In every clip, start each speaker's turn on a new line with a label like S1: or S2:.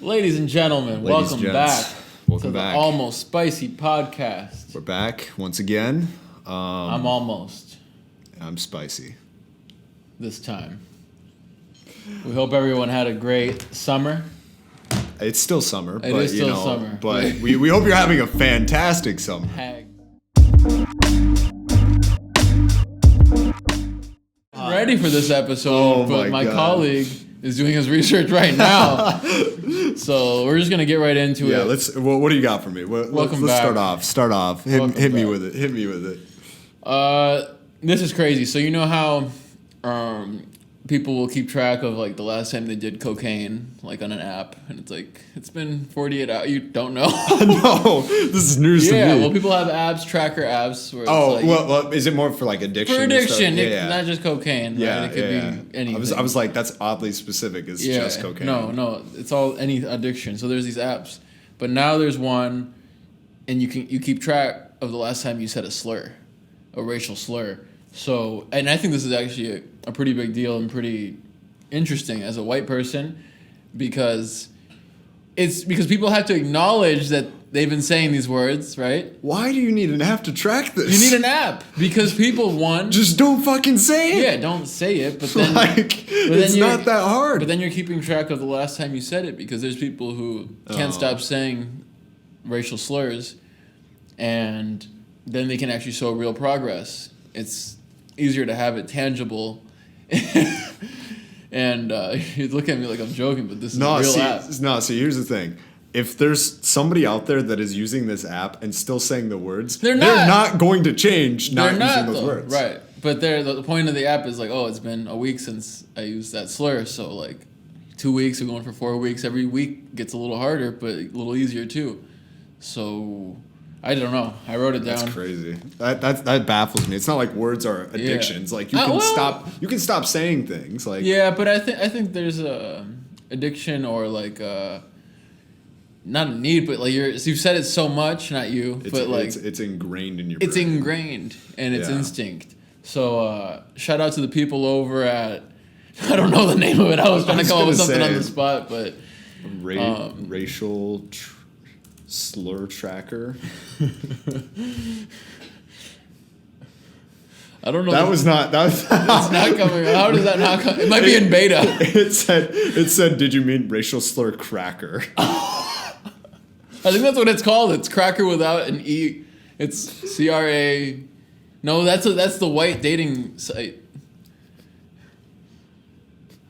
S1: Ladies and gentlemen, welcome back to the Almost Spicy podcast.
S2: We're back once again.
S1: I'm almost.
S2: I'm spicy.
S1: This time. We hope everyone had a great summer.
S2: It's still summer.
S1: It is still summer.
S2: But we hope you're having a fantastic summer.
S1: Ready for this episode, but my colleague is doing his research right now. So we're just gonna get right into it.
S2: Yeah, what do you got for me?
S1: Welcome
S2: let's
S1: back.
S2: Start off. Hit me with it.
S1: This is crazy. So you know how people will keep track of like the last time they did cocaine, like on an app, and it's like it's been 48 hours. You don't know?
S2: No, this is news to me.
S1: Yeah, well, people have apps, tracker apps. Where it's
S2: well, is it more for like addiction?
S1: For addiction,
S2: yeah.
S1: Not just cocaine.
S2: Yeah,
S1: right? It could be anything.
S2: I was like, that's oddly specific. It's just cocaine.
S1: No, it's all any addiction. So there's these apps, but now there's one, and you keep track of the last time you said a racial slur. So, and I think this is actually a pretty big deal and pretty interesting as a white person, because people have to acknowledge that they've been saying these words, right?
S2: Why do you need an app to track this?
S1: You need an app because people
S2: just don't fucking say it.
S1: Yeah, don't say it. But then,
S2: it's not that hard.
S1: But then you're keeping track of the last time you said it, because there's people who can't stop saying racial slurs, and then they can actually show real progress. It's easier to have it tangible. And you look at me like I'm joking, but this is a real app.
S2: See, here's the thing. If there's somebody out there that is using this app and still saying the words,
S1: they're
S2: not going to change using those words.
S1: Right. But the point of the app is like, oh, it's been a week since I used that slur, so like 2 weeks, we're going for 4 weeks. Every week gets a little harder, but a little easier too. So I don't know. I wrote it down.
S2: That's crazy. That baffles me. It's not like words are addictions. Like you can stop saying things. Like
S1: but I think there's a addiction or like not a need, but like you've said it so much, not you, but like
S2: it's ingrained in your brain.
S1: It's ingrained and it's instinct. So shout out to the people over at I don't know the name of it. I was trying to come up with something on the spot, but
S2: racial slur tracker.
S1: I don't know.
S2: It's not
S1: coming. How does that not come? It might be in beta.
S2: It said, did you mean racial slur cracker?
S1: I think that's what it's called. It's cracker without an E. It's CRA. No, that's the white dating site.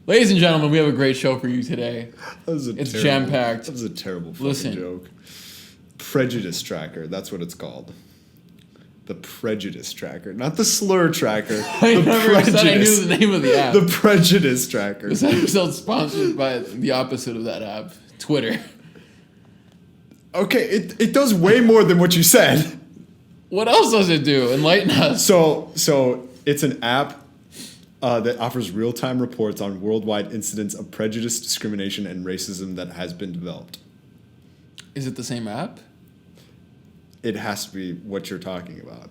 S1: Ladies and gentlemen, we have a great show for you today. It's jam-packed.
S2: That was a terrible fucking joke. Prejudice tracker. That's what it's called. The prejudice tracker, not the slur tracker.
S1: I never said I knew the name of the app.
S2: The prejudice tracker.
S1: This episode's sponsored by the opposite of that app, Twitter.
S2: Okay, it does way more than what you said.
S1: What else does it do? Enlighten us.
S2: So it's an app that offers real-time reports on worldwide incidents of prejudice, discrimination, and racism that has been developed.
S1: Is it the same app?
S2: It has to be what you're talking about.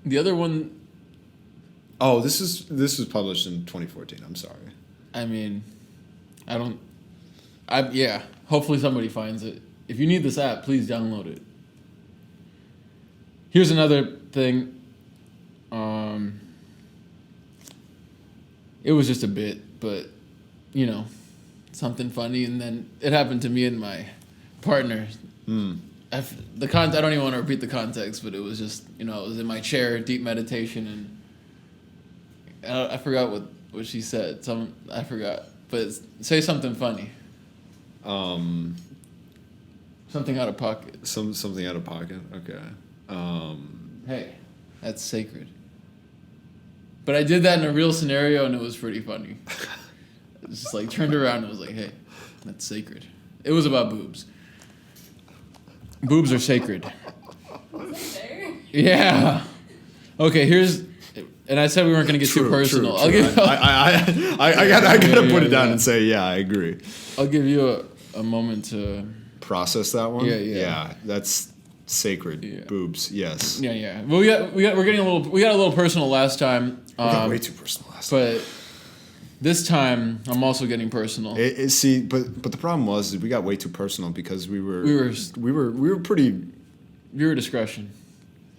S1: The other one...
S2: Oh, this was published in 2014. I'm sorry.
S1: I mean, hopefully somebody finds it. If you need this app, please download it. Here's another thing. It was just a bit, but, something funny. And then it happened to me and my partner. I don't even want to repeat the context, but it was just, I was in my chair, deep meditation, and I forgot what she said. I forgot. But say something funny. Something out of pocket.
S2: Something out of pocket? Okay.
S1: Hey, that's sacred. But I did that in a real scenario, and it was pretty funny. It was just like, turned around and was like, hey, that's sacred. It was about boobs. Boobs are sacred. Yeah. Okay, and I said we weren't going to get too personal.
S2: True. I gotta put it down and say, yeah, I agree.
S1: I'll give you a moment to
S2: process that one.
S1: Yeah.
S2: Yeah, that's sacred. Yeah. Boobs, yes.
S1: Yeah. Well, we got a little personal last time.
S2: We got way too personal last time.
S1: But This time, I'm also getting personal.
S2: See, but the problem was we got way too personal because we were pretty
S1: Viewer discretion.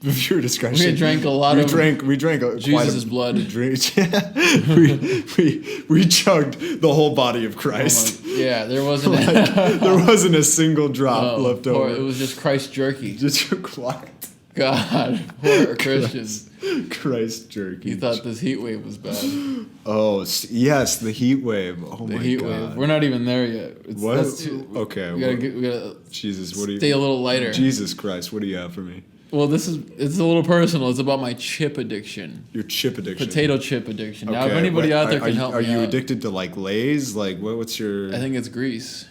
S2: Viewer discretion.
S1: We had drank a lot
S2: we drank
S1: Jesus' blood.
S2: we chugged the whole body of Christ.
S1: Yeah, there wasn't
S2: there wasn't a single drop left over.
S1: It was just Christ jerky.
S2: Just what?
S1: God, poor Christians.
S2: Christ jerky.
S1: You thought this heat wave was bad.
S2: Oh yes, the heat wave. Oh my god. The heat wave.
S1: We're not even there yet.
S2: Okay.
S1: We gotta
S2: Jesus, what do you?
S1: Stay a little lighter.
S2: Jesus Christ, what do you have for me?
S1: Well, it's a little personal. It's about my chip addiction.
S2: Your chip addiction.
S1: Potato chip addiction.
S2: Okay.
S1: Now, if anybody out there can help me
S2: Are you
S1: out.
S2: addicted to like Lay's? Like what's your?
S1: I think it's Grease.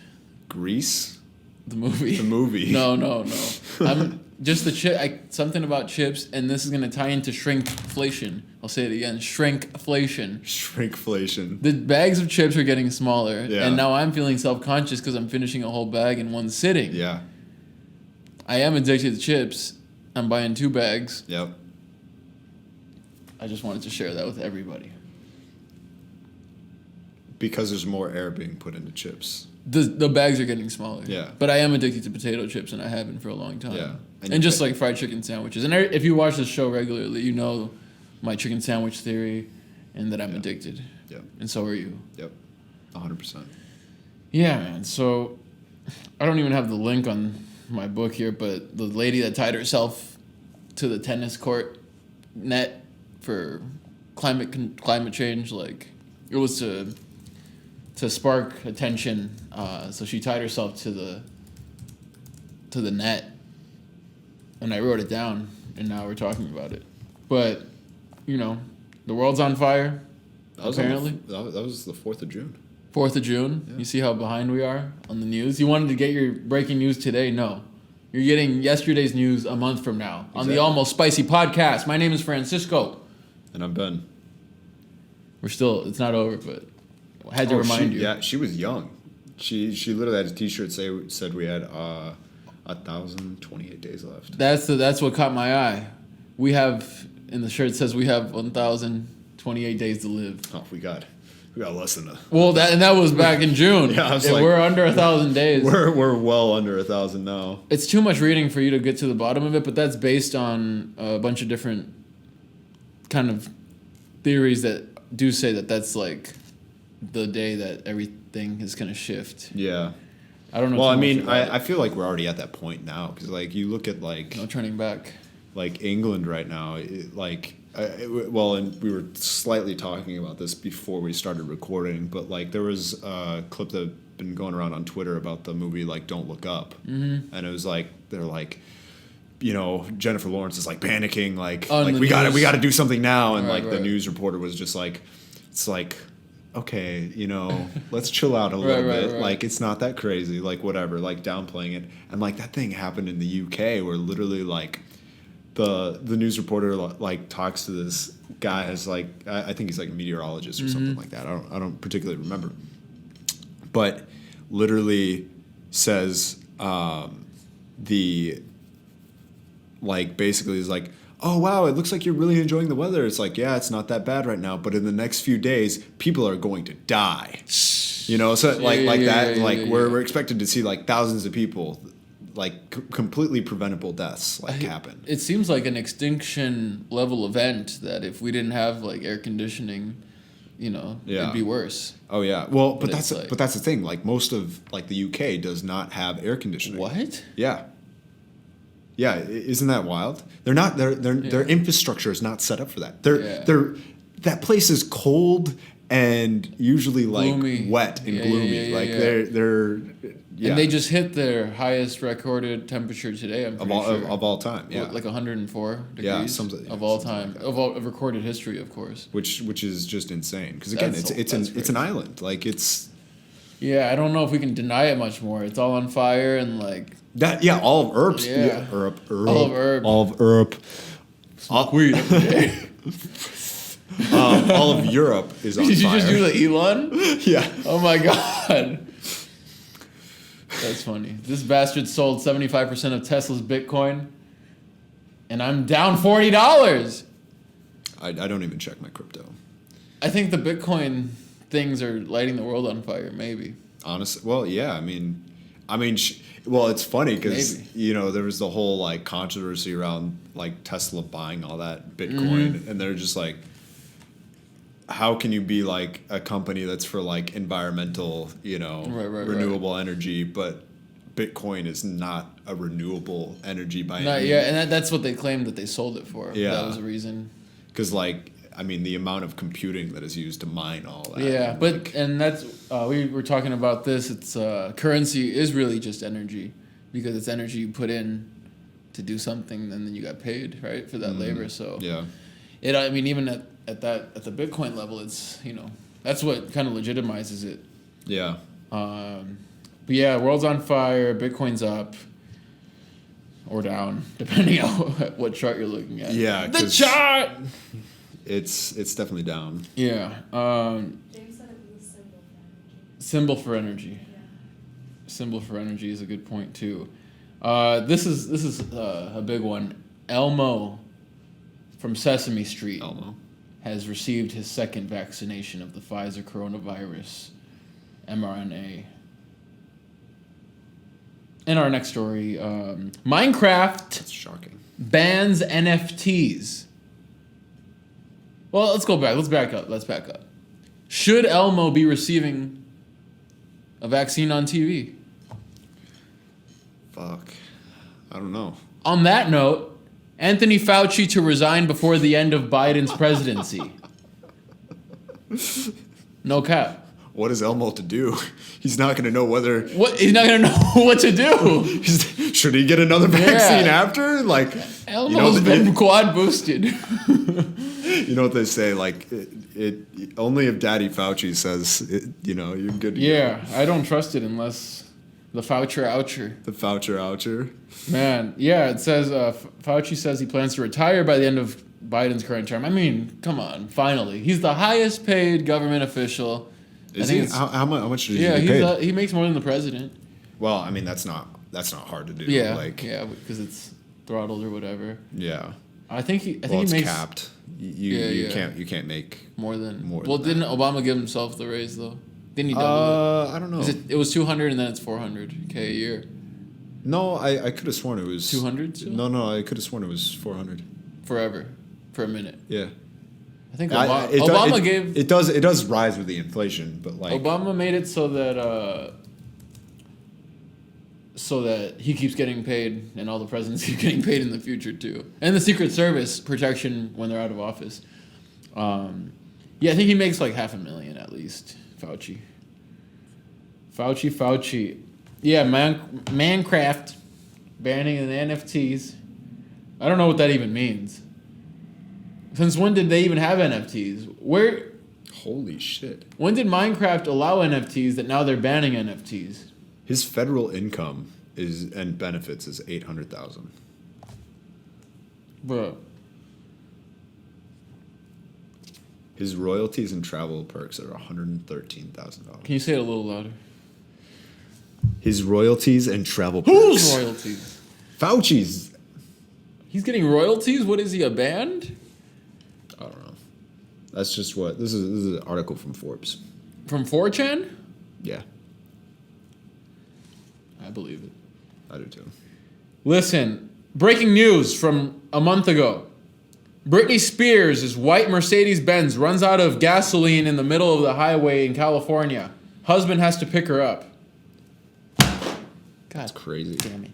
S2: Grease?
S1: The movie.
S2: The movie.
S1: No. I'm just the chip. Something about chips, and this is gonna tie into shrinkflation. I'll say it again. Shrinkflation.
S2: Shrinkflation.
S1: The bags of chips are getting smaller,
S2: yeah.
S1: and now I'm feeling self-conscious because I'm finishing a whole bag in one sitting.
S2: Yeah.
S1: I am addicted to chips. I'm buying 2 bags.
S2: Yep.
S1: I just wanted to share that with everybody.
S2: Because there's more air being put into chips.
S1: The bags are getting smaller.
S2: Yeah.
S1: But I am addicted to potato chips, and I have been for a long time.
S2: Yeah.
S1: And just like fried chicken sandwiches. And if you watch this show regularly, you know my chicken sandwich theory and that I'm addicted.
S2: Yep.
S1: And so are you.
S2: Yep. 100%.
S1: Yeah, man. So I don't even have the link on my book here, but the lady that tied herself to the tennis court net for climate change, like it was to spark attention. So she tied herself to the net, and I wrote it down, and now we're talking about it. But the world's on fire. Apparently,
S2: that was the 4th of June.
S1: 4th of June. Yeah. You see how behind we are on the news? You wanted to get your breaking news today? No. You're getting yesterday's news a month from now on the Almost Spicy podcast. My name is Francisco.
S2: And I'm Ben.
S1: It's not over, but I had to remind you.
S2: Yeah, she was young. She literally had a t-shirt said we had 1,028 days left.
S1: That's what caught my eye. We have, in the shirt says we have 1,028 days to live.
S2: Oh, we got less than that.
S1: Well, that was back in June.
S2: Yeah, I was
S1: we're under 1,000 days.
S2: We're well under 1,000 now.
S1: It's too much reading for you to get to the bottom of it, but that's based on a bunch of different kind of theories that do say that that's like the day that everything is going to shift.
S2: Yeah.
S1: I don't know.
S2: Well, I mean, I feel like we're already at that point now because like you look at like
S1: no turning back.
S2: Like England right now, and we were slightly talking about this before we started recording, but like there was a clip that had been going around on Twitter about the movie like Don't Look Up, and it was like they're like, Jennifer Lawrence is like panicking, like we got to do something now, and the news reporter was just like, it's like, okay, let's chill out a little bit, like it's not that crazy, like whatever, like downplaying it, and like that thing happened in the UK where literally like. The news reporter like talks to this guy as like I think he's like a meteorologist or something like that. I don't particularly remember, but literally says basically is like, oh wow, it looks like you're really enjoying the weather. It's like, yeah, it's not that bad right now, but in the next few days, people are going to die. We're expected to see like thousands of people. Like completely preventable deaths happen. It
S1: seems like an extinction level event that if we didn't have like air conditioning, it'd be worse.
S2: Oh yeah. Well, but that's the thing. Like most of like the UK does not have air conditioning.
S1: What?
S2: Yeah. Yeah, isn't that wild? Their infrastructure is not set up for that. That place is cold and usually like gloomy. Wet and gloomy. They're
S1: and they just hit their highest recorded temperature today. I'm pretty sure
S2: of all time. Yeah,
S1: like 104 degrees of all time of recorded history, of course.
S2: Which is just insane because again, it's an island. Like it's.
S1: Yeah, I don't know if we can deny it much more. It's all on fire and like
S2: that. Yeah, all of Europe.
S1: Yeah,
S2: all of Europe.
S1: Smoke weed every day.
S2: All of Europe is on fire.
S1: Did you just do the Elon?
S2: Yeah.
S1: Oh my god. That's funny. This bastard sold 75% of Tesla's Bitcoin, and I'm down $40.
S2: I don't even check my crypto.
S1: I think the Bitcoin things are lighting the world on fire. Maybe.
S2: Honestly, well, yeah. Well, it's funny because
S1: Maybe.
S2: there was the whole like controversy around like Tesla buying all that Bitcoin,
S1: Mm-hmm.
S2: and they're just like, how can you be like a company that's for like environmental,
S1: Right.
S2: renewable energy, but Bitcoin is not a renewable energy by
S1: Not
S2: any
S1: yeah, and that's what they claimed that they sold it for.
S2: Yeah.
S1: That was the reason.
S2: because the amount of computing that is used to mine all that.
S1: Yeah,
S2: and,
S1: but
S2: like,
S1: and that's we were talking about this. It's currency is really just energy because it's energy you put in to do something, and then you got paid right for that labor. So
S2: yeah,
S1: even at the Bitcoin level, it's that's what kind of legitimizes it.
S2: yeah.
S1: But yeah, world's on fire. Bitcoin's up or down, depending on what chart you're looking at.
S2: Yeah,
S1: the
S2: 'cause
S1: chart.
S2: It's definitely down.
S1: Yeah.
S3: James said it was a symbol for energy.
S1: Symbol for energy.
S3: Yeah.
S1: Symbol for energy is a good point too. This is a big one. Elmo from Sesame Street
S2: Elmo.
S1: has received his second vaccination of the Pfizer coronavirus mRNA. In our next story, Minecraft
S2: That's shocking.
S1: bans NFTs. Well, let's go back. Let's back up. Should Elmo be receiving a vaccine on TV?
S2: Fuck. I don't know.
S1: On that note, Anthony Fauci to resign before the end of Biden's presidency. No cap.
S2: What is Elmo to do? He's not going to know whether.
S1: What? He's not gonna know what to do.
S2: Should he get another vaccine after? Like,
S1: Elmo's been quad boosted.
S2: you know what they say? Like, it only if Daddy Fauci says it, you're good to
S1: Yeah, I don't trust it unless the Faucher oucher.
S2: go. The Faucher oucher.
S1: Man, yeah, it says Fauci says he plans to retire by the end of Biden's current term. I mean, come on, finally. He's the highest paid government official.
S2: Is he? How much does he
S1: Yeah,
S2: get paid?
S1: he makes more than the president.
S2: Well, that's not hard to do.
S1: Yeah,
S2: Like,
S1: yeah, because it's throttled or whatever.
S2: yeah.
S1: I think he
S2: It's
S1: makes
S2: capped. You
S1: Yeah.
S2: can't make.
S1: more than.
S2: More
S1: Well,
S2: than
S1: didn't Obama give himself the raise though? Didn't he double
S2: I don't know.
S1: it? It was 200 and then it's 400K a year.
S2: No, I could have sworn it was
S1: 200 still?
S2: No, I could have sworn it was 400.
S1: Forever, for a minute.
S2: Yeah.
S1: I think
S2: Obama
S1: gave.
S2: it does rise with the inflation, but like
S1: Obama made it so that he keeps getting paid and all the presidents keep getting paid in the future too, and the Secret Service protection when they're out of office. Yeah, I think he makes like $500,000 at least. Fauci. Yeah, Minecraft banning the NFTs. I don't know what that even means. Since when did they even have NFTs?
S2: holy shit.
S1: When did Minecraft allow NFTs that now they're banning NFTs?
S2: His federal income and benefits is $800,000.
S1: Bro.
S2: His royalties and travel perks are $113,000.
S1: Can you say it a little louder?
S2: His royalties and travel perks.
S1: Whose royalties?
S2: Fauci's.
S1: He's getting royalties? What is he, a band?
S2: I don't know. That's just what this is an article from Forbes.
S1: From 4chan?
S2: Yeah,
S1: I believe it.
S2: I do too.
S1: Listen, breaking news from a month ago. Britney Spears' white Mercedes-Benz runs out of gasoline in the middle of the highway in California. Husband has to pick her up. God,
S2: That's crazy.
S1: damn it.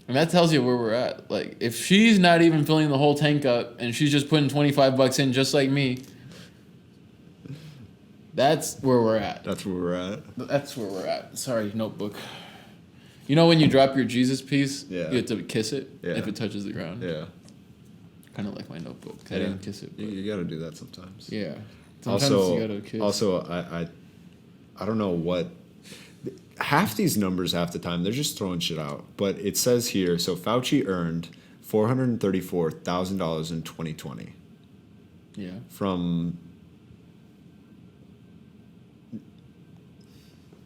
S1: And that tells you where we're at. Like, if she's not even filling the whole tank up and she's just putting $25 in just like me, that's where we're at.
S2: That's where we're at.
S1: That's where we're at. Sorry, notebook. You know when you drop your Jesus piece,
S2: Yeah.
S1: you have to kiss it
S2: Yeah.
S1: if it touches the ground?
S2: Yeah.
S1: Kind of like my notebook. I
S2: Yeah.
S1: didn't kiss it. But
S2: You got to do that sometimes.
S1: yeah. Sometimes you gotta kiss.
S2: Also, I don't know what. Half these numbers, half the time, they're just throwing shit out. But it says here, so Fauci earned $434,000 in 2020
S1: Yeah.
S2: from.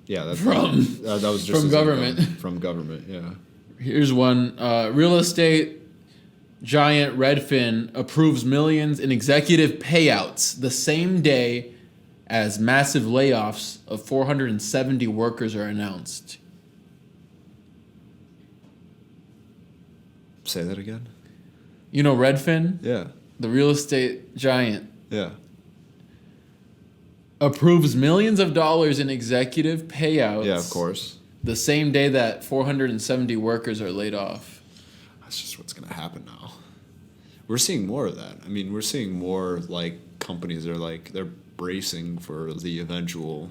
S2: Yeah, that's
S1: From-
S2: that was just
S1: from
S2: his
S1: government.
S2: income. From government, yeah.
S1: Here's one. Real estate giant Redfin approves millions in executive payouts the same day as massive layoffs of 470 workers are announced.
S2: Say that again?
S1: You know Redfin,
S2: Yeah.
S1: the real estate giant,
S2: Yeah.
S1: approves millions of dollars in executive payouts.
S2: Yeah, of course.
S1: The same day that 470 workers are laid off.
S2: That's just what's going to happen now. We're seeing more of that. I mean, we're seeing more like companies are like they're bracing for the eventual.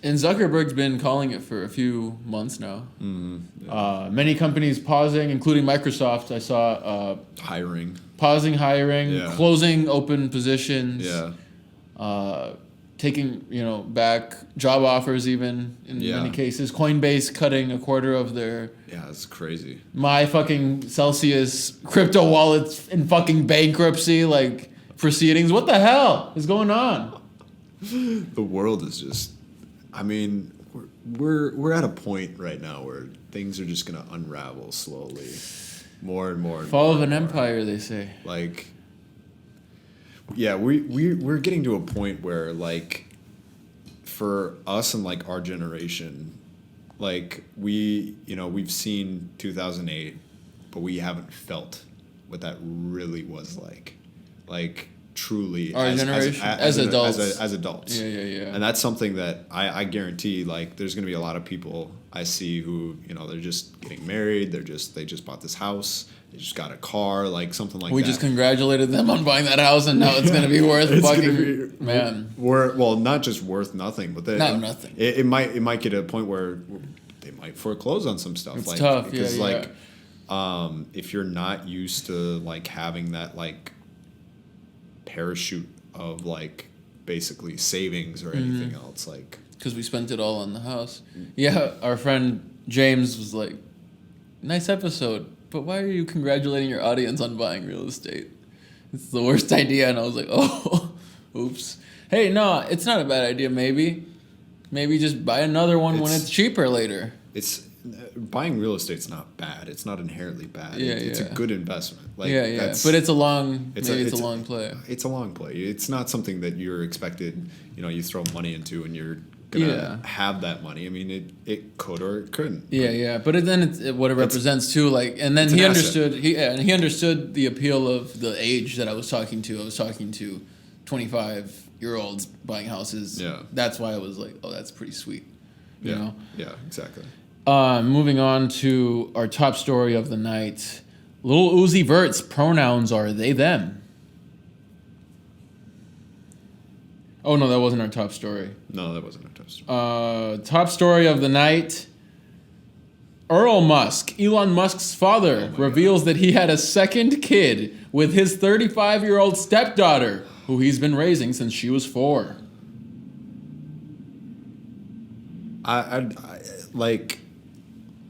S1: And Zuckerberg's been calling it for a few months now.
S2: Yeah.
S1: Many companies pausing, including Microsoft. I saw
S2: Hiring.
S1: pausing hiring,
S2: Yeah.
S1: closing open positions.
S2: Yeah.
S1: Taking back job offers even in
S2: Yeah.
S1: many cases. Coinbase cutting a quarter of their
S2: Yeah, it's crazy.
S1: my fucking Celsius crypto wallets in fucking bankruptcy proceedings. What the hell is going on?
S2: The world is just. I mean, we're at a point right now where things are just gonna unravel slowly, more and more.
S1: Fall of an empire, they say.
S2: Like. Yeah, we're getting to a point where like, for us and like our generation, like we've seen 2008, but we haven't felt what that really was like truly
S1: Our generation? As adults.
S2: as adults.
S1: Yeah.
S2: And that's something that I guarantee like there's gonna be a lot of people I see who they're just getting married, they just bought this house. They just got a car, like something like that.
S1: We just congratulated them on buying that house, and now it's going to be worth man.
S2: Well, not just worth nothing, but
S1: Not nothing.
S2: It might get to a point where they might foreclose on some stuff.
S1: It's tough,
S2: because
S1: yeah.
S2: if you're not used to like having that like parachute of like basically savings or anything else, like
S1: because we spent it all on the house. Yeah, our friend James was like, "Nice episode. But why are you congratulating your audience on buying real estate? It's the worst idea." And I was like, oh, oops. Hey, no, it's not a bad idea, maybe. Maybe just buy another one when it's cheaper later.
S2: It's buying real estate's not bad. It's not inherently bad.
S1: Yeah,
S2: It's a good investment. Like,
S1: yeah. But it's a long
S2: it's
S1: a
S2: a
S1: long play.
S2: It's a long play. It's not something that you're expected, you throw money into and you're gonna have that money. I mean, it could or it couldn't.
S1: Yeah. But then it's what it represents too. Like, and then he understood. He understood the appeal of the age that I was talking to. I was talking to 25-year-olds buying houses.
S2: Yeah.
S1: That's why I was like, oh, that's pretty sweet. You know.
S2: Yeah. Exactly.
S1: Moving on to our top story of the night. Lil Uzi Vert's pronouns are they them. Oh no, that wasn't our top story.
S2: No, that wasn't our top story.
S1: Top story of the night. Elon Musk's father, reveals that he had a second kid with his 35-year-old stepdaughter, who he's been raising since she was 4.
S2: I like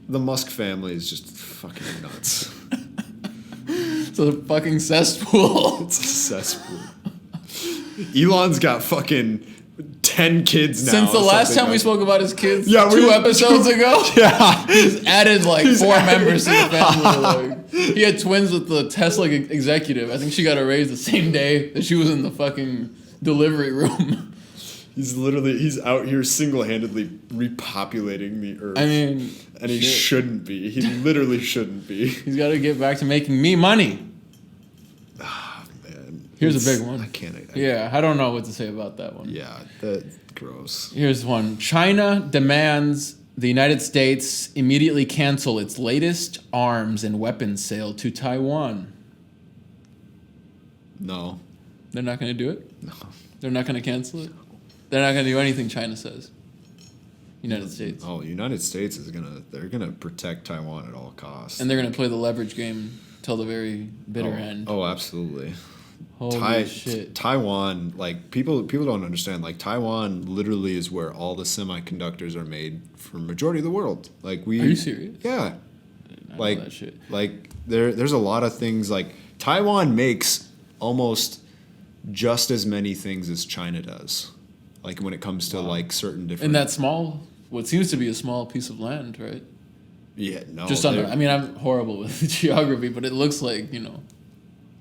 S2: the Musk family is just fucking nuts.
S1: It's a fucking cesspool.
S2: It's a cesspool. Elon's got fucking 10 kids now.
S1: Since the last time we spoke about his kids,
S2: Yeah,
S1: 2 episodes ago,
S2: Yeah.
S1: he's added like 4 members to the family. Like, he had twins with the Tesla executive. I think she got a raise the same day that she was in the fucking delivery room.
S2: He's out here single-handedly repopulating the earth.
S1: I mean,
S2: and he shouldn't be. He literally shouldn't be.
S1: He's got to get back to making me money.
S2: Ah, man.
S1: Here's a big one.
S2: I can't.
S1: I don't know what to say about that one.
S2: Yeah, that's gross.
S1: Here's one. China demands the United States immediately cancel its latest arms and weapons sale to Taiwan.
S2: No.
S1: They're not going to do it?
S2: No.
S1: They're not going to cancel it? They're not going to do anything China says. United States.
S2: Oh, United States they're gonna protect Taiwan at all costs.
S1: And they're going to play the leverage game till the very bitter end.
S2: Oh, absolutely.
S1: Holy shit.
S2: Taiwan, like people don't understand. Like Taiwan literally is where all the semiconductors are made for majority of the world. Like
S1: Are you serious?
S2: Yeah.
S1: I know that shit.
S2: Like there's a lot of things like Taiwan makes almost just as many things as China does. Like when it comes to like certain different
S1: In that small, what seems to be a small piece of land, right?
S2: Yeah, no.
S1: Just on. I mean, I'm horrible with geography, but it looks like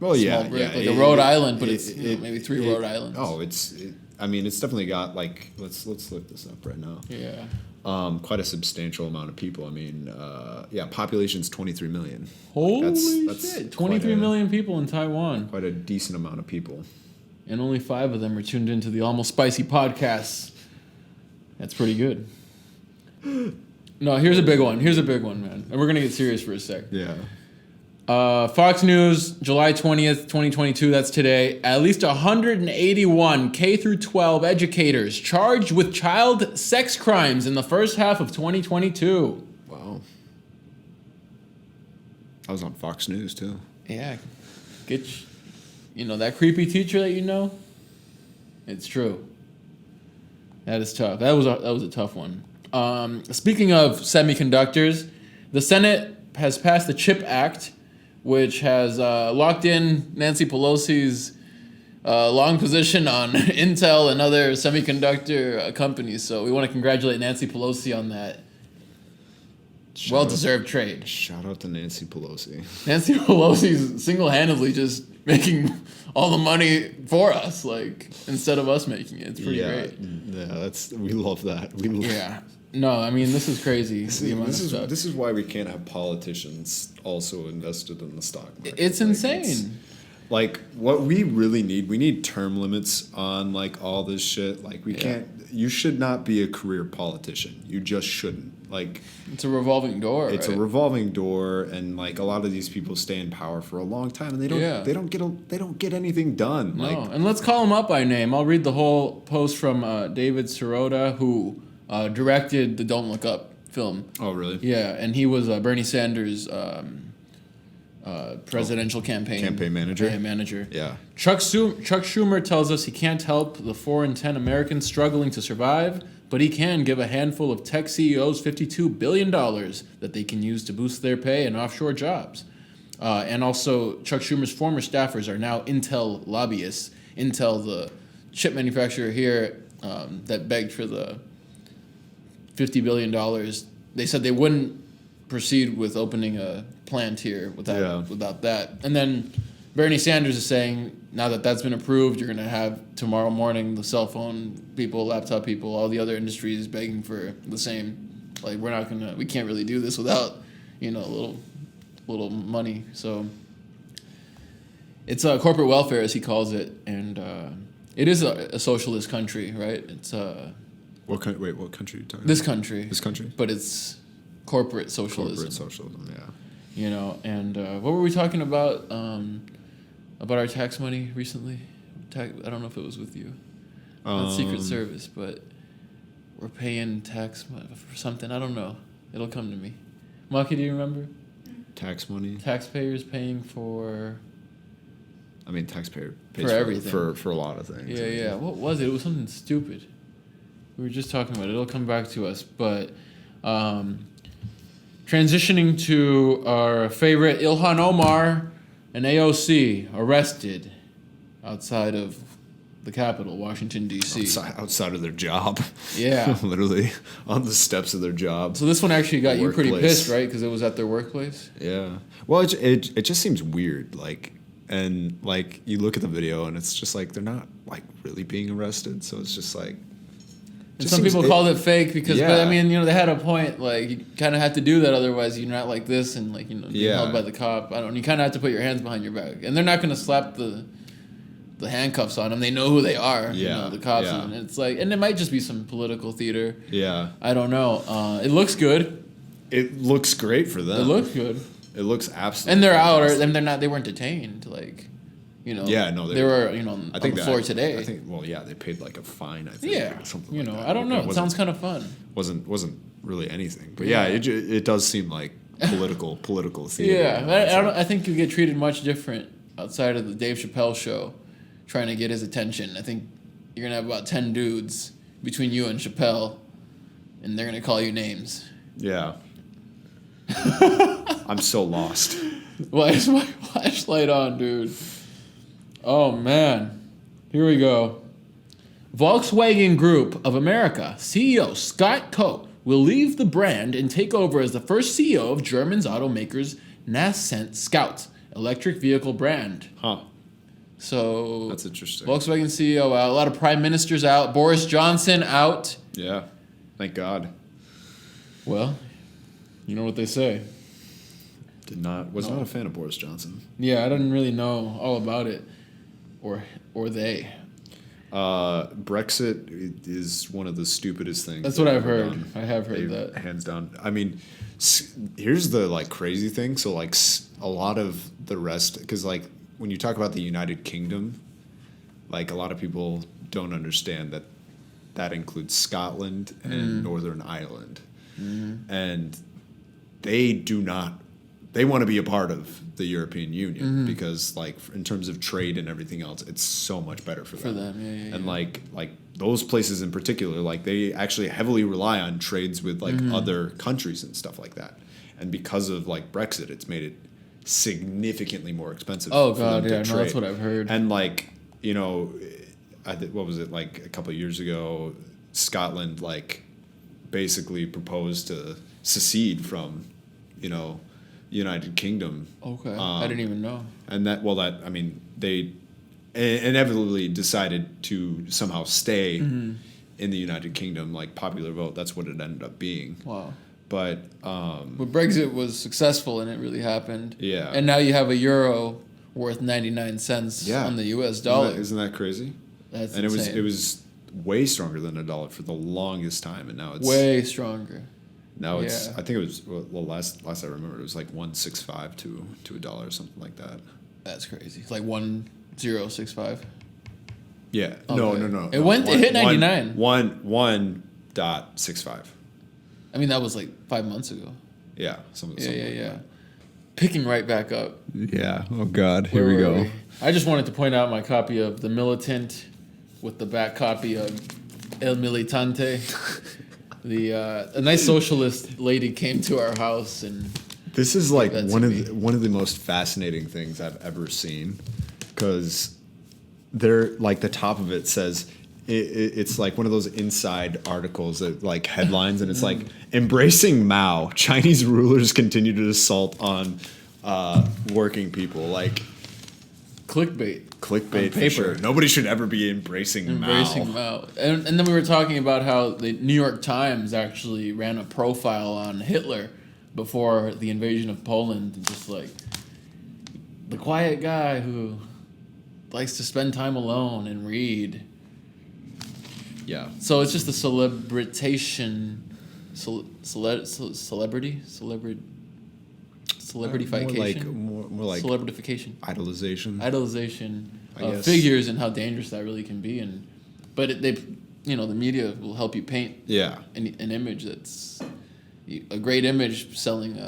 S2: Well, yeah,
S1: small brick,
S2: yeah.
S1: like a Rhode Island, but it's maybe three Rhode Islands.
S2: Oh, I mean, it's definitely got like. Let's look this up right now.
S1: Yeah.
S2: Quite a substantial amount of people. I mean, population's 23 million.
S1: Holy shit! 23 million people in Taiwan.
S2: Quite a decent amount of people.
S1: And only 5 of them are tuned into the Almost Spicy podcasts. That's pretty good. No, here's a big one. Man. And we're going to get serious for a sec.
S2: Yeah.
S1: Fox News, July 20th, 2022, that's today. At least 181 K through 12 educators charged with child sex crimes in the first half of 2022.
S2: Wow. I was on Fox News, too.
S1: Yeah. That creepy teacher that you know? It's true. That is tough. That was a tough one. Speaking of semiconductors, the Senate has passed the CHIP Act, which has locked in Nancy Pelosi's long position on Intel and other semiconductor companies. So we want to congratulate Nancy Pelosi on that well-deserved trade.
S2: Shout out to Nancy Pelosi.
S1: Nancy Pelosi's single-handedly just making all the money for us, like, instead of us making it. It's pretty great.
S2: Yeah, we love that.
S1: Yeah. No, I mean, this is crazy.
S2: This is why we can't have politicians also invested in the stock market.
S1: It's insane.
S2: Like, what we really need, we need term limits on, like, all this shit. Like, we can't, you should not be a career politician. You just shouldn't. Like,
S1: it's a revolving door.
S2: It's a revolving door, and, like, a lot of these people stay in power for a long time, and they don't get anything done.
S1: No,
S2: like,
S1: and let's call them up by name. I'll read the whole post from David Sirota, who directed the Don't Look Up film.
S2: Oh, really?
S1: Yeah, and he was Bernie Sanders' presidential campaign manager.
S2: Yeah.
S1: Chuck Schumer tells us he can't help the 4 in 10 Americans struggling to survive, but he can give a handful of tech CEOs $52 billion that they can use to boost their pay and offshore jobs. And also, Chuck Schumer's former staffers are now Intel lobbyists. Intel, the chip manufacturer here that begged for the $50 billion, they said they wouldn't proceed with opening a plant here without that. And then Bernie Sanders is saying, now that that's been approved, you're going to have tomorrow morning the cell phone people, laptop people, all the other industries begging for the same. Like, we can't really do this without, a little money. So it's corporate welfare, as he calls it, and it is a socialist country, right? It's
S2: what country are you talking about?
S1: This country.
S2: This country?
S1: But it's corporate socialism.
S2: Corporate socialism, yeah.
S1: And what were we talking about our tax money recently? I don't know if it was with you. Not Secret Service, but we're paying tax for something. I don't know. It'll come to me. Maki, do you remember?
S2: Tax money?
S1: Taxpayers paying for...
S2: I mean, taxpayer pays
S1: for everything.
S2: For a lot of things.
S1: Yeah. What was it? It was something stupid. We were just talking about it. It'll come back to us. But transitioning to our favorite, Ilhan Omar and AOC arrested outside of the Capitol, Washington, D.C.
S2: Outside of their job.
S1: Yeah.
S2: Literally on the steps of their job.
S1: So this one actually got you pretty pissed, right? Because it was at their workplace?
S2: Yeah. Well, it just seems weird. And you look at the video and it's just like they're not like really being arrested. So it's just like...
S1: And some people called it fake because, but I mean, they had a point. Like, you kind of have to do that, otherwise you're not like this and being held by the cop. You kind of have to put your hands behind your back, and they're not going to slap the handcuffs on them. They know who they are.
S2: Yeah,
S1: the cops, and it's like, and it might just be some political theater.
S2: Yeah,
S1: I don't know. It looks good.
S2: It looks great for them.
S1: It looks good.
S2: It looks absolutely.
S1: And they're out, and they're not. They weren't detained.
S2: Yeah, no,
S1: they were on the floor today.
S2: I think, they paid like a fine. I think,
S1: yeah,
S2: something like that.
S1: I don't know. It sounds kind of fun.
S2: Wasn't really anything, but it does seem like political theater.
S1: Yeah, I think you get treated much different outside of the Dave Chappelle show, trying to get his attention. I think you're gonna have about 10 dudes between you and Chappelle, and they're gonna call you names.
S2: Yeah. I'm so lost.
S1: Why is my flashlight on, dude? Oh, man. Here we go. Volkswagen Group of America CEO Scott Coe will leave the brand and take over as the first CEO of German's automakers Nascent Scout electric vehicle brand.
S2: Huh.
S1: So
S2: That's interesting.
S1: Volkswagen CEO out. A lot of prime ministers out. Boris Johnson out.
S2: Yeah. Thank God.
S1: Well, you know what they say.
S2: Was not a fan of Boris Johnson.
S1: Yeah, I didn't really know all about it, or they.
S2: Brexit is one of the stupidest things.
S1: That's what I've
S2: ever
S1: heard.
S2: done.
S1: I have heard that.
S2: Hands down. I mean, here's the like crazy thing. So like a lot of the rest, because like when you talk about the United Kingdom, like a lot of people don't understand that includes Scotland and Northern Ireland, and they do not. They want to be a part of the European Union because, like, in terms of trade and everything else, it's so much better for them.
S1: Yeah.
S2: And like those places in particular, like they actually heavily rely on trades with like other countries and stuff like that. And because of like Brexit, it's made it significantly more expensive.
S1: Oh
S2: for
S1: God,
S2: them to
S1: yeah, no,
S2: trade.
S1: that's what I've heard.
S2: And like what was it like a couple of years ago? Scotland like basically proposed to secede from, United Kingdom.
S1: Okay, I didn't even know.
S2: And they inevitably decided to somehow stay in the United Kingdom, like popular vote. That's what it ended up being.
S1: Wow.
S2: But
S1: But Brexit was successful and it really happened.
S2: Yeah.
S1: And now you have a euro worth 99 cents on the U.S. dollar.
S2: Isn't that crazy?
S1: That's
S2: and
S1: insane.
S2: it was way stronger than a dollar for the longest time, and now it's
S1: way stronger.
S2: Now it's
S1: Yeah.
S2: I think it was last I remember it was like 1.65 to a dollar or something like that.
S1: That's crazy. It's like 1065.
S2: Yeah.
S1: Okay.
S2: No.
S1: It hit 99.
S2: 1.65.
S1: I mean, that was like 5 months ago.
S2: Yeah.
S1: Yeah. Picking right back up.
S2: Yeah. Oh God.
S1: Where were we? I just wanted to point out my copy of The Militant with the back copy of El Militante. A nice socialist lady came to our house and
S2: This is like
S1: That's
S2: one
S1: me.
S2: of the most fascinating things I've ever seen, because they're like the top of it says it's like one of those inside articles that like headlines, and it's like embracing Mao, Chinese rulers continue to assault on working people. Like
S1: clickbait.
S2: clickbait
S1: On
S2: for
S1: paper.
S2: sure. Nobody should ever be embracing Mao.
S1: Mao. And then we were talking about how the New York Times actually ran a profile on Hitler before the invasion of Poland, and just like the quiet guy who likes to spend time alone and read.
S2: Yeah.
S1: So it's just a celebrification,
S2: More like
S1: celebrification,
S2: idolization.
S1: idolization
S2: I
S1: of
S2: guess.
S1: figures and how dangerous that really can be. But the media will help you paint
S2: Yeah.
S1: an image that's a great image selling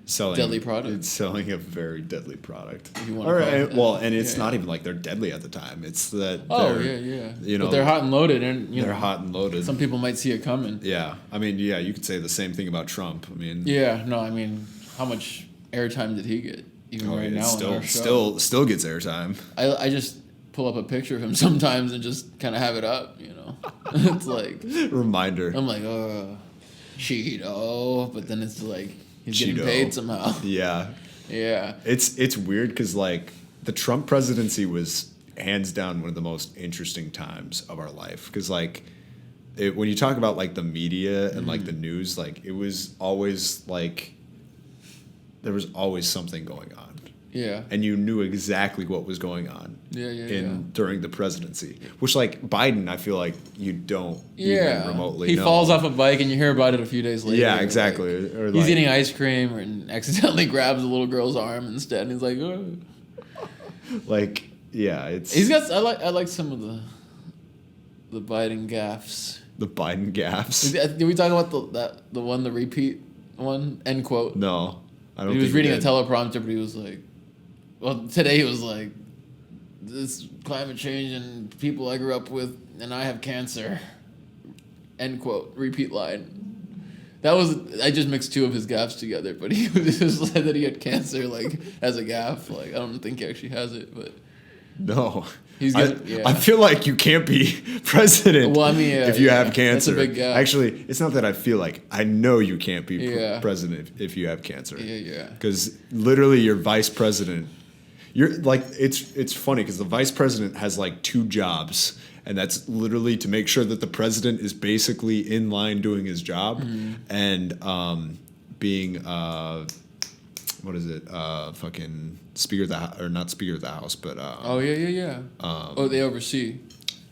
S2: Selling
S1: deadly product.
S2: It's selling a very deadly product.
S1: If you wanna
S2: All
S1: call it
S2: right.
S1: that.
S2: Well, and it's
S1: Yeah,
S2: not
S1: yeah.
S2: even like they're deadly at the time. It's that
S1: Oh
S2: they're,
S1: yeah.
S2: you know,
S1: but they're hot and loaded, and
S2: they're hot and loaded.
S1: Some people might see it coming.
S2: Yeah. I mean, yeah, you could say the same thing about Trump. I mean,
S1: Yeah, no, I mean, how much airtime did he get? Even
S2: oh,
S1: right
S2: it
S1: now on our show.
S2: still gets airtime.
S1: I just pull up a picture of him sometimes and just kind of have it up, It's like
S2: Reminder.
S1: I'm like, Cheeto, but then it's like he's getting
S2: Cheeto.
S1: paid somehow.
S2: Yeah.
S1: Yeah.
S2: It's weird because like the Trump presidency was hands down one of the most interesting times of our life, because like when you talk about like the media and like the news, like it was always like there was always something going on,
S1: Yeah.
S2: and you knew exactly what was going on during the presidency, which like Biden, I feel like you don't even remotely
S1: He
S2: know.
S1: falls off a bike and you hear about it a few days later.
S2: Yeah, exactly.
S1: Like,
S2: Or
S1: he's
S2: like-
S1: eating ice cream and accidentally grabs a little girl's arm instead, and he's like, oh.
S2: Like, yeah, it's
S1: He's got. I like some of the Biden gaffes.
S2: the Biden gaffes.
S1: Did we talk about the repeat one? End quote.
S2: No, I don't.
S1: He was
S2: think
S1: reading
S2: did.
S1: a teleprompter, but he was like, well, today he was like, this climate change and people I grew up with, and I have cancer. End quote. Repeat line. That was, I just mixed two of his gaffes together, but he just said that he had cancer, like, as a gaff. Like, I don't think he actually has it, but.
S2: No,
S1: He's gonna, yeah.
S2: I feel like you can't be president
S1: Well, I mean,
S2: if you have
S1: that's
S2: cancer.
S1: a big gap.
S2: Actually, it's not that I feel like. I know you can't be
S1: Yeah.
S2: president if you have cancer.
S1: Yeah.
S2: Because literally your vice president, you're like, it's funny because the vice president has like 2 jobs. And that's literally to make sure that the president is basically in line doing his job and being what is it? Fucking Speaker of the or not Speaker of the House, but
S1: they oversee.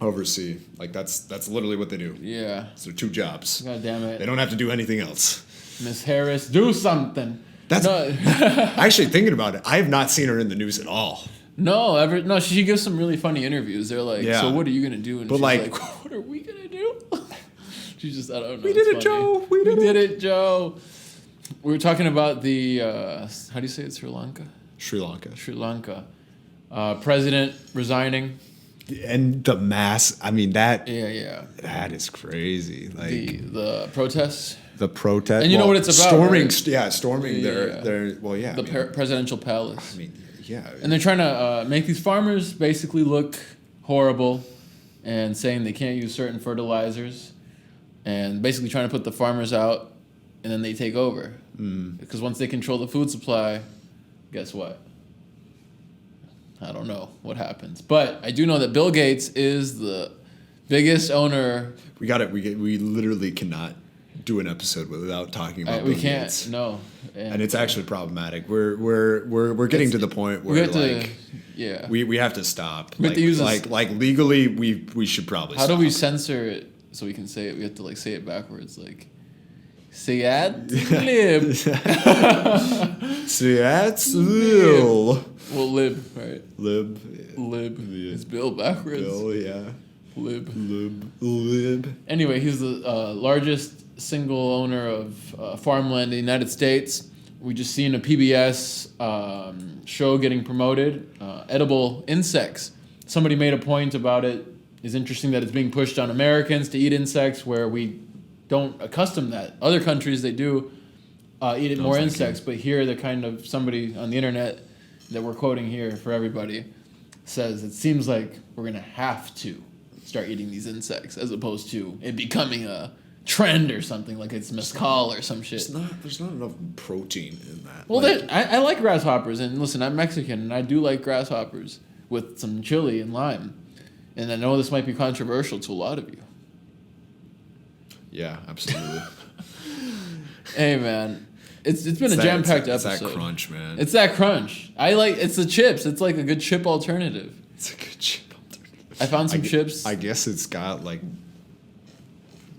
S2: Oversee. Like that's literally what they do.
S1: Yeah.
S2: So 2 jobs.
S1: God damn it.
S2: They don't have to do anything else.
S1: Miss Harris, do something.
S2: That's
S1: no.
S2: Actually thinking about it. I have not seen her in the news at all.
S1: No, she gives some really funny interviews. They're like, so what are you gonna do? And
S2: but
S1: she's
S2: like,
S1: what are we gonna do? She's just, I don't know.
S2: We did it, Joe.
S1: We did it, Joe. We were talking about the how do you say it? Sri Lanka.
S2: Sri Lanka.
S1: President resigning.
S2: And the mass. I mean that.
S1: Yeah.
S2: That is crazy. Like
S1: the protests.
S2: The protest.
S1: And you know what it's about,
S2: storming.
S1: right?
S2: Storming their. Well, yeah.
S1: Presidential palace.
S2: I mean, yeah.
S1: And they're trying to make these farmers basically look horrible, and saying they can't use certain fertilizers, and basically trying to put the farmers out, and then they take over. Because once they control the food supply, guess what? I don't know what happens, but I do know that Bill Gates is the biggest owner.
S2: We got it. We literally cannot do an episode without talking about Bill Gates.
S1: No,
S2: and it's actually problematic. We're getting to the point where we have to stop.
S1: We have to use
S2: like legally we should probably.
S1: How
S2: stop.
S1: do we censor it so we can say it? We have to say it backwards, like. Seat lib.
S2: Seat lib.
S1: Well, lib, right?
S2: Lib.
S1: Yeah. It's Bill backwards.
S2: Bill, yeah.
S1: Lib. Anyway, he's the largest single owner of farmland in the United States. We just seen a PBS show getting promoted, edible insects. Somebody made a point about it. It's interesting that it's being pushed on Americans to eat insects where we don't accustom that. Other countries, they do eat more insects, but here they're kind of, somebody on the internet that we're quoting here for everybody says it seems like we're going to have to start eating these insects as opposed to it becoming a trend or something like it's mescal or some shit.
S2: There's not enough protein in that.
S1: Well, I like grasshoppers, and listen, I'm Mexican, and I do like grasshoppers with some chili and lime. And I know this might be controversial to a lot of you.
S2: Yeah, absolutely.
S1: Hey, man. It's been a jam-packed episode.
S2: It's that crunch, man.
S1: It's that crunch. It's the chips. It's like a good chip alternative.
S2: It's a good chip alternative.
S1: I found some chips.
S2: I guess it's got, like,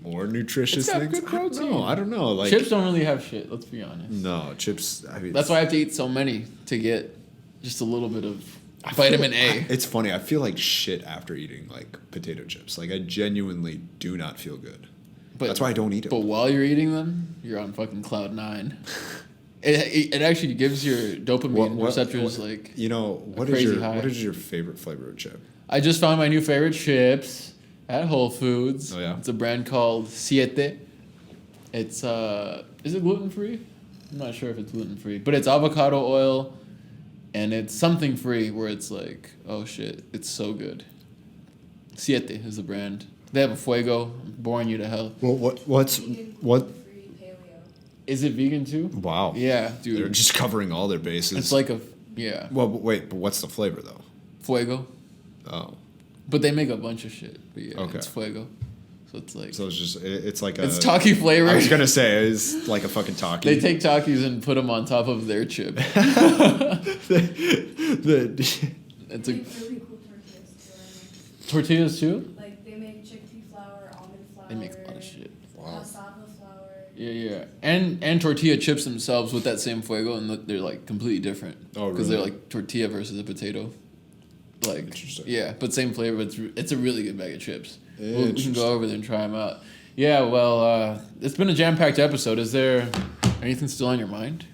S2: more nutritious
S1: it's got
S2: things.
S1: Good protein.
S2: I don't know. Like,
S1: chips don't really have shit, let's be honest.
S2: No, chips... I mean,
S1: that's why I have to eat so many to get just a little bit of vitamin A.
S2: It's funny. I feel like shit after eating, like, potato chips. Like, I genuinely do not feel good. But that's why I don't eat them.
S1: But while you're eating them, you're on fucking cloud 9. It actually gives your dopamine receptors like
S2: what is your favorite flavor of chip?
S1: I just found my new favorite chips at Whole Foods.
S2: Oh yeah.
S1: It's a brand called Siete. It's is it gluten free? I'm not sure if it's gluten free, but it's avocado oil, and it's something free where it's like, oh shit, it's so good. Siete is the brand. They have a Fuego. I'm boring you to hell.
S2: Well, what?
S1: Is it vegan too?
S2: Wow.
S1: Yeah, dude.
S2: They're just covering all their bases.
S1: It's like yeah.
S2: Well, but what's the flavor though?
S1: Fuego.
S2: Oh.
S1: But they make a bunch of shit. But yeah,
S2: okay.
S1: It's Fuego. So it's like.
S2: So it's like
S1: it's Taki flavor.
S2: I was gonna say it's like a fucking Taki.
S1: They take Takis and put them on top of their chip.
S3: It's really cool
S1: tortillas too.
S3: Like they make chickpea flour, almond flour.
S1: They make a lot of shit.
S2: Wow.
S3: Cassava flour.
S1: Yeah. And tortilla chips themselves with that same Fuego, and they're like completely different.
S2: Oh, really?
S1: Because they're like tortilla versus a potato. Like,
S2: interesting.
S1: Yeah, but same flavor. But it's a really good bag of chips. We can go over there and try them out. Yeah, well, it's been a jam-packed episode. Is there anything still on your mind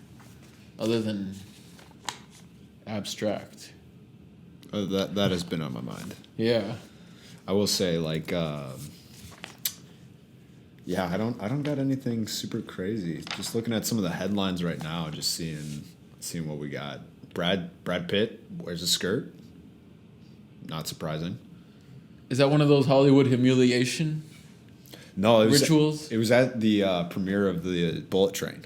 S1: other than abstract?
S2: That has been on my mind.
S1: Yeah.
S2: I will say, like, I don't got anything super crazy. Just looking at some of the headlines right now, just seeing what we got. Brad Pitt wears a skirt. Not surprising.
S1: Is that one of those Hollywood humiliation
S2: No, it was
S1: rituals?
S2: It was at the premiere of the Bullet Train.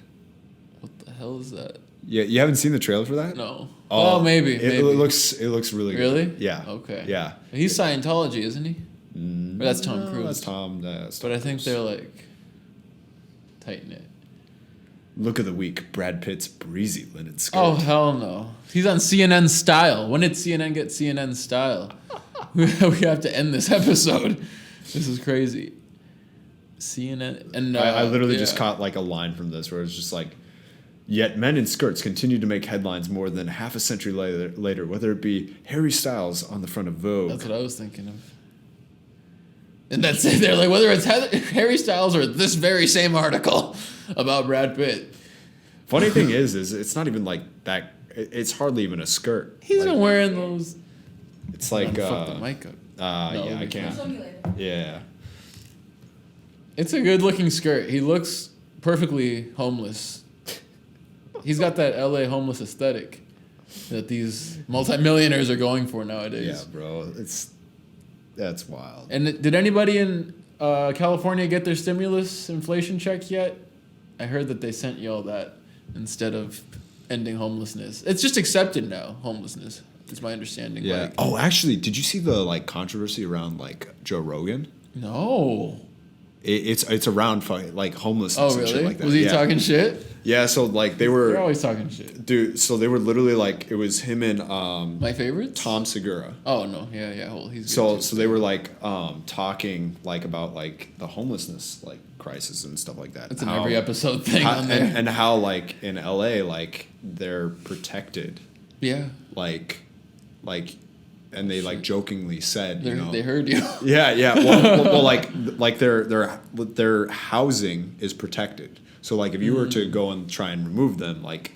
S1: What the hell is that?
S2: Yeah, you haven't seen the trailer for that?
S1: No.
S2: Oh,
S1: Oh, maybe.
S2: It looks really good.
S1: Really?
S2: Yeah.
S1: Okay.
S2: Yeah.
S1: He's Scientology, isn't he? Or that's Tom Cruise.
S2: That's Tom. That's Tom
S1: But I think
S2: Cruise.
S1: they're like tighten it.
S2: Look of the week: Brad Pitt's breezy linen skirt.
S1: Oh hell no! He's on CNN Style. When did CNN get CNN Style? We have to end this episode. This is crazy. CNN and
S2: I literally just caught like a line from this where it's just like, yet men in skirts continue to make headlines more than half a century later, whether it be Harry Styles on the front of Vogue.
S1: That's what I was thinking of. And that's it. They're like, whether it's Harry Styles or this very same article about Brad Pitt.
S2: Funny thing is it's not even like that. It's hardly even a skirt.
S1: He's
S2: like,
S1: been wearing those.
S2: It's like
S1: fuck the mic up. No,
S2: yeah, I
S1: we
S2: can't.
S3: Show me later.
S2: Yeah.
S1: It's a good looking skirt. He looks perfectly homeless. He's got that LA homeless aesthetic that these multimillionaires are going for nowadays.
S2: Yeah, bro. That's wild.
S1: And did anybody in California get their stimulus inflation check yet? I heard that they sent y'all that instead of ending homelessness. It's just accepted now, homelessness. Is my understanding.
S2: Yeah.
S1: Like,
S2: Oh, actually, did you see the like controversy around like Joe Rogan?
S1: no.
S2: It's around like homelessness
S1: Oh,
S2: and shit
S1: really?
S2: like that.
S1: Was he
S2: yeah.
S1: talking shit?
S2: Yeah, so like they
S1: They're
S2: were
S1: always talking shit.
S2: dude, so they were literally like it was him and
S1: My favorite?
S2: Tom Segura.
S1: Oh, no. Yeah. Well, he's good
S2: So
S1: too.
S2: so they were like talking like about like the homelessness like crisis and stuff like that.
S1: It's an every episode thing on there.
S2: and how like in LA like they're protected
S1: Yeah.
S2: like and they like jokingly said, you know,
S1: They heard you.
S2: yeah. Well, like their housing is protected. So like if you were to go and try and remove them, like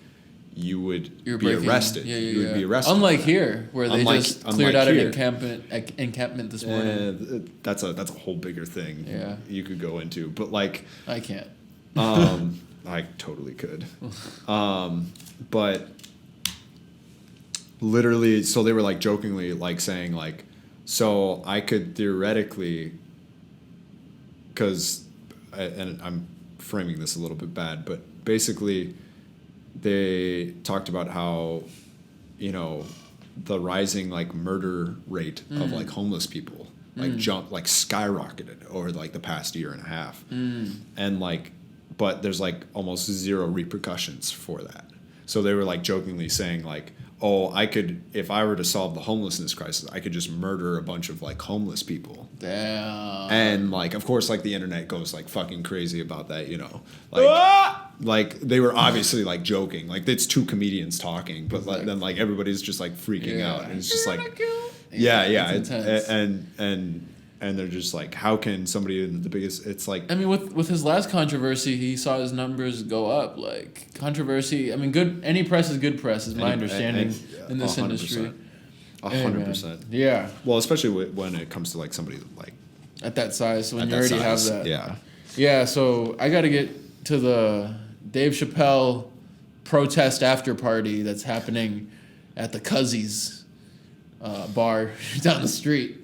S2: you would be arrested.
S1: Yeah,
S2: you would be arrested.
S1: Unlike
S2: for that.
S1: here, where they just cleared
S2: unlike
S1: out an
S2: here.
S1: encampment this morning.
S2: That's a whole bigger thing.
S1: Yeah.
S2: You could go into, but like
S1: I can't.
S2: I totally could. But literally, so they were like jokingly like saying like, so I could theoretically, and I'm framing this a little bit bad, but basically they talked about how, you know, the rising like murder rate of like homeless people like skyrocketed over like the past year and a half. And like, but there's like almost zero repercussions for that. So they were like jokingly saying like, oh, I could, if I were to solve the homelessness crisis, I could just murder a bunch of like homeless people.
S1: Damn.
S2: And like, of course, like the internet goes like fucking crazy about that, you know, like, like they were obviously like joking, like it's two comedians talking, but like, then like everybody's just like freaking out, and it's just like, yeah,
S1: it's intense.
S2: and they're just like, how can somebody in the biggest? It's like,
S1: I mean, with his last controversy, he saw his numbers go up. Like controversy, I mean, good. Any press is good press, is my understanding in this
S2: 100%.
S1: industry.
S2: 100%.
S1: Yeah.
S2: Well, especially when it comes to like somebody like
S1: At that size, so when
S2: at
S1: you
S2: that
S1: already have
S2: size.
S1: that.
S2: Yeah.
S1: Yeah. So I got to get to the Dave Chappelle protest after party that's happening at the Cuzzies bar down the street.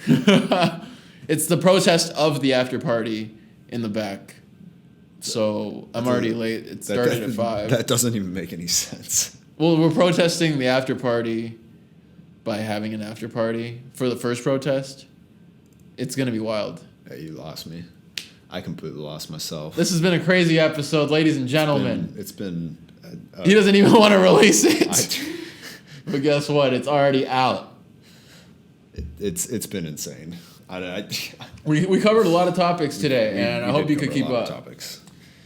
S1: It's the protest of the after party in the back. So I'm already late. It started at 5.
S2: That doesn't even make any sense.
S1: Well, we're protesting the after party by having an after party for the first protest. It's going to be wild.
S2: Yeah, you lost me. I completely lost myself.
S1: This has been a crazy episode, ladies and gentlemen.
S2: It's been
S1: He doesn't even want to release it. But guess what? It's already out.
S2: It's been insane.
S1: We covered a lot of topics today, and I hope you could keep up.
S2: Topics.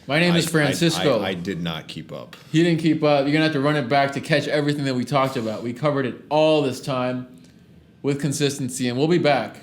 S1: My name is Francisco.
S2: I did not keep up.
S1: He didn't keep up. You're going to have to run it back to catch everything that we talked about. We covered it all this time with consistency, and we'll be back.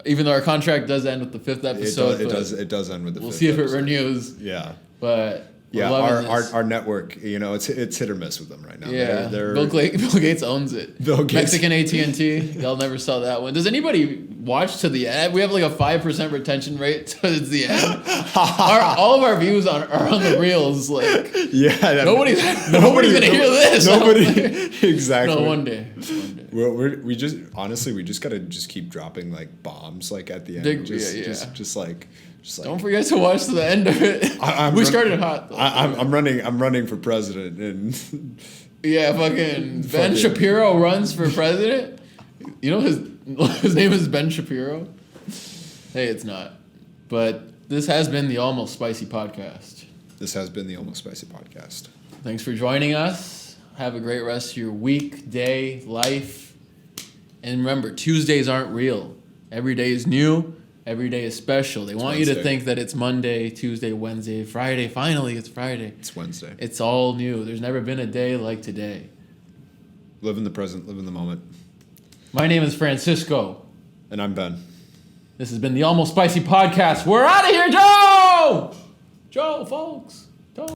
S1: Even though our contract does end with the 5th episode.
S2: It does end with the 5th
S1: We'll see if it
S2: episode.
S1: renews.
S2: Yeah.
S1: But
S2: Yeah,
S1: loving
S2: our,
S1: this.
S2: our network, you know, it's hit or miss with them right now.
S1: Yeah,
S2: They're
S1: Bill Gates owns it.
S2: Bill Gates.
S1: Mexican AT&T, they'll never sell that one. Does anybody watch to the end? We have like a 5% retention rate towards the end. All of our views are on the reels. Like,
S2: yeah,
S1: nobody's gonna hear this.
S2: Nobody, exactly.
S1: No, one day.
S2: We just gotta just keep dropping like bombs like at the end. Just like.
S1: Don't forget to watch to the end of it. We started hot. Though.
S2: I'm running for president, and
S1: yeah, fucking Ben Shapiro runs for president. You know his name is Ben Shapiro. Hey, it's not. But this has been the Almost Spicy podcast. Thanks for joining us. Have a great rest of your week, day, life. And remember, Tuesdays aren't real. Every day is new. Every day is special. They want you to think that it's Monday, Tuesday, Wednesday, Friday. Finally, it's Friday.
S2: It's Wednesday.
S1: It's all new. There's never been a day like today.
S2: Live in the present. Live in the moment.
S1: My name is Francisco.
S2: And I'm Ben.
S1: This has been the Almost Spicy Podcast. We're out of here, Joe! Joe, folks.